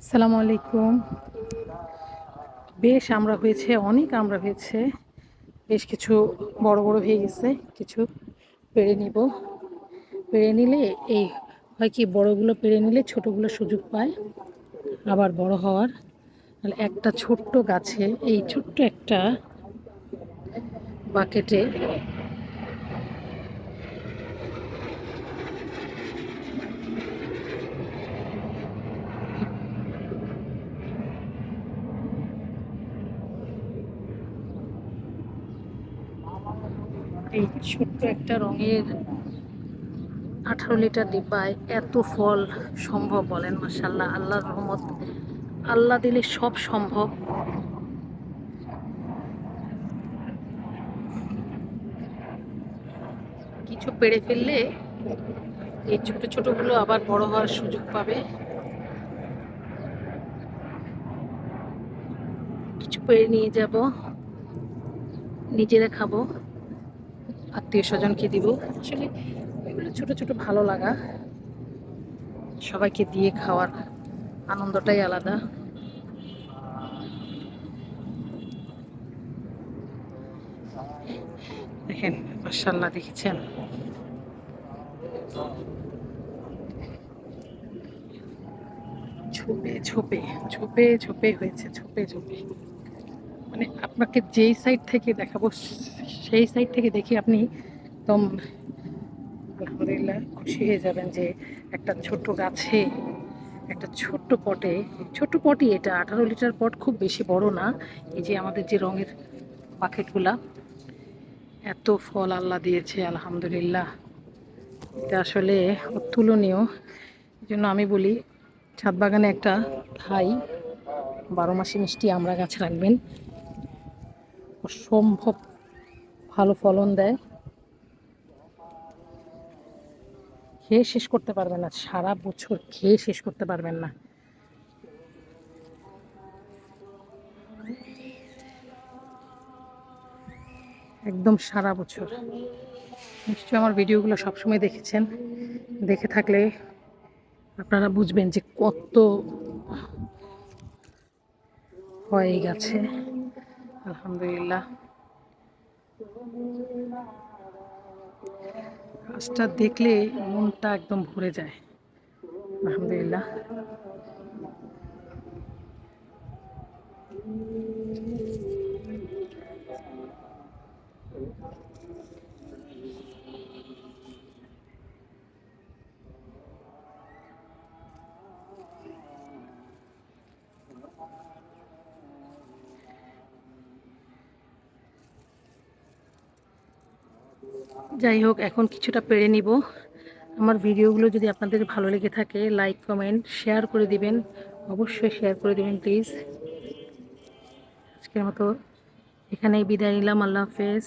আসসালামু আলাইকুম। বেশ আমরা হয়েছে, অনেক আমরা হয়েছে। বেশ কিছু বড় বড় হয়ে গেছে, কিছু পেড়ে নিব। পেড়ে নিলে এই হয় কি, বড়গুলো পেড়ে নিলে ছোটগুলো সুযোগ পায় আবার বড় হওয়ার। তাহলে একটা ছোট্ট গাছে, এই ছোট্ট একটা বাকেটে এই ছোট্ট একটা রঙের 18 লিটার ডিব্বায় এত ফল সম্ভব? বলেন মাশাআল্লাহ, আল্লাহর রহমত। আল্লাহ দিলে সব সম্ভব। কিছু পেড়ে ফেললে এই ছোট ছোটগুলো আবার বড় হওয়ার সুযোগ পাবে। কিছু পেড়ে নিয়ে যাব, নিজেরা খাবো, আত্মীয় স্বজনকে দিব। আসলে এগুলো ছোট ছোট ভালো লাগা, সবাইকে দিয়ে খাওয়ার আনন্দটাই আলাদা। দেখেন মাশাআল্লাহ, দেখেছেন? ঝোপে ঝোপে ঝোপে ঝোপে হয়েছে, ঝোপে ঝোপে। মানে আপনাকে যেই সাইড থেকে দেখাবো, সেই সাইড থেকে দেখে আপনি একদম আলহামদুলিল্লাহ খুশি হয়ে যাবেন যে একটা ছোট্ট গাছে, একটা ছোট্ট পটে, ছোট্ট পটই এটা, 18 লিটার পট, খুব বেশি বড় না। এই যে আমাদের যে রঙের বাকেটগুলা, এত ফল আল্লাহ দিয়েছে আলহামদুলিল্লাহ। এটা আসলে অতুলনীয়। এই জন্য আমি বলি, ছাদ বাগানে একটা ঠাই, 12 মাসে মিষ্টি আমরা গাছ রাখবেন, অসম্ভব ভালো ফলন দেয়। খেয়ে শেষ করতে পারবেন না, সারা বছর খেয়ে শেষ করতে পারবেন না। একদম সারা বছর। নিশ্চয়ই আমার ভিডিওগুলো সবসময় দেখেছেন, দেখে থাকলে আপনারা বুঝবেন যে কত হয় এই গাছে আলহামদুলিল্লাহ। গাছটা দেখলে মনটা একদম ভরে যায় আলহামদুলিল্লাহ। যাই হোক, এখন কিছুটা পেরে নিব। আমার ভিডিওগুলো যদি আপনাদের ভালো লেগে থাকে, লাইক কমেন্ট শেয়ার করে দিবেন, অবশ্যই শেয়ার করে দিবেন প্লিজ। আজকের মতো এখানেই বিদায় নিলাম, আল্লাহ হাফেজ।